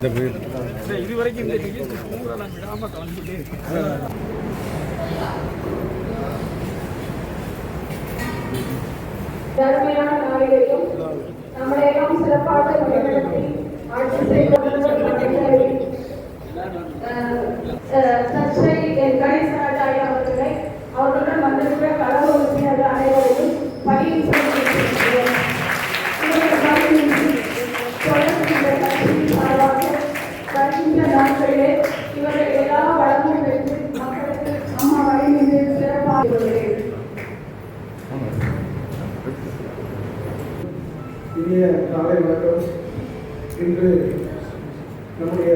இதுவரைக்கும் இந்த நிகழ்ச்சி பூராலாம் விடாம கலந்துட்டே தர்மையான நாளிலேயும் நம்மளையெல்லாம் சிறப்பாக வழிநடத்தி ஆட்சி செய்வதற்கு சர்ச்சை கணேசராஜ் அவர்களை அவர்களுடன் வந்திருக்கிற கழக உறுப்பினர்கள் அனைவரையும் பணியில் செய்திருக்கிறேன். வருகின்ற நாட்களிலே இவர்கள் எல்லா வளமும் பெற்று மக்களுக்கு அம்மா வழி மீது சிறப்பாக இனிய காலை வணக்கம். இன்று நம்முடைய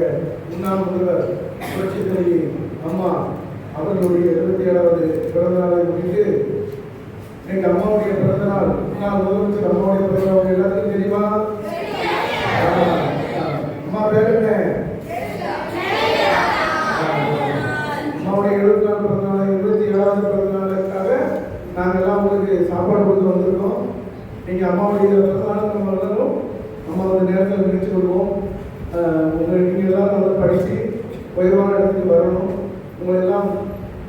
முன்னாள் முதல்வர் புரட்சித் தலைவி அம்மா அவர்களுடைய 27வது பிறந்த நாளை முன்னிட்டு இன்னைக்கு அம்மாவுடைய பிறந்த நாள். முன்னாள் முதலமைச்சர் அம்மாவுடைய பிறந்த நாள் எல்லாத்துக்கும் தெரியுமா? அம்மா பேர் என்ன? அம்மாவுடைய 74 பிறந்த நாள் 27வது பிறந்த நாளுக்காக நாங்கள் எல்லாம் உங்களுக்கு சாப்பாடு கொடுத்து வந்திருக்கோம். நீங்கள் அம்மாவுடைய பிறந்தநாள் நம்ம எல்லாரும் அம்மா வந்து நேரத்தில் நினைச்சு கொள்வோம். நீங்கள் எல்லாம் நல்லா படித்து உயர்வான இடத்துக்கு வரணும். உங்களை எல்லாம்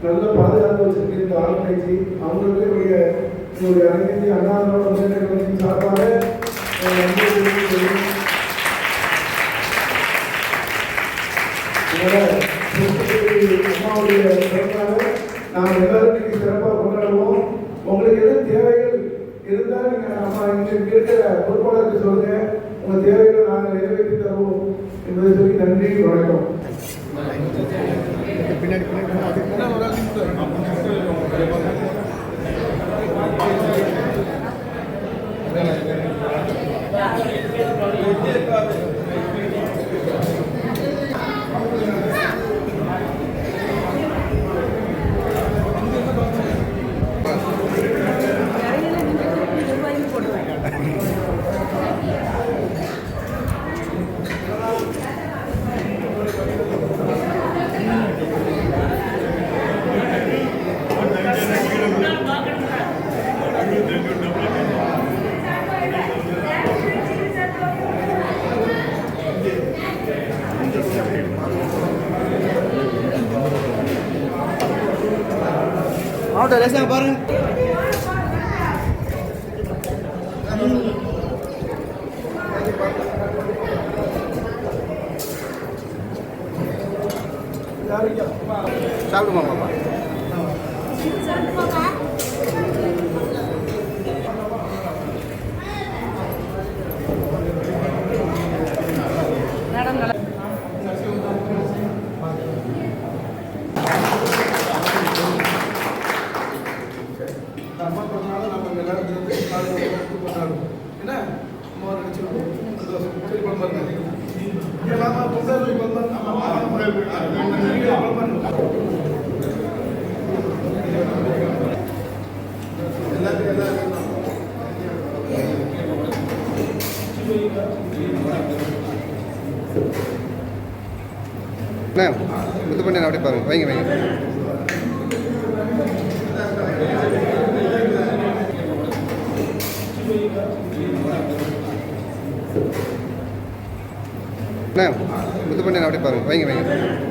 நல்ல பாதுகாப்பு வச்சிருக்க இந்த ஆளுநர்ச்சி அவங்களுக்கு என்னுடைய அனைத்து அண்ணாதிராவிட முன்னேற்ற கழகத்தின் சார்பாக அம்மாவுடைய பிறந்தநாளை நாங்கள் எல்லாரும் இன்னைக்கு சிறப்பாக கொண்டாடுவோம். உங்களுக்கு எது தேவைகள் இருந்தால் நீங்கள் நம்ம இங்கே இருக்கிற பொறுப்பாளருக்கு சொல்லுங்க. உங்கள் தேவைகளை நாங்கள் நிறைவேற்றி தருவோம் என்பதை சொல்லி நன்றி, வணக்கம். Udah lesnya bareng. Satu mama pak. அம்மா பிறந்தனால நம்ம எல்லாரும் என்ன அம்மா நினைச்சிருக்கோம். சரி குழம்பு எல்லாமா பொங்கல் இது பண்ணி அப்படி பாருங்க, வைங்க வைங்க. இது பண்ணி அப்படி பாருங்க, வைங்க வைங்க.